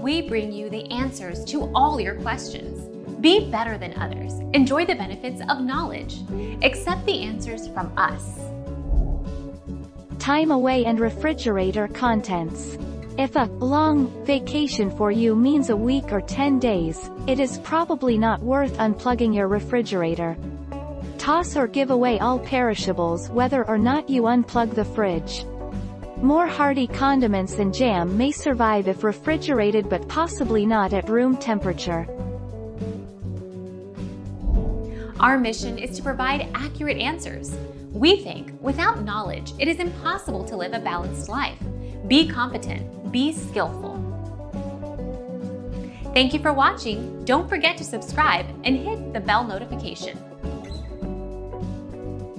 we bring you the answers to all your questions. Be better than others. Enjoy the benefits of knowledge. Accept the answers from us. Time away and refrigerator contents. If a long vacation for you means a week or 10 days, it is probably not worth unplugging your refrigerator. Toss or give away all perishables whether or not you unplug the fridge. More hearty condiments than jam may survive if refrigerated but possibly not at room temperature. Our mission is to provide accurate answers. We think without knowledge, it is impossible to live a balanced life. Be competent, be skillful. Thank you for watching. Don't forget to subscribe and hit the bell notification.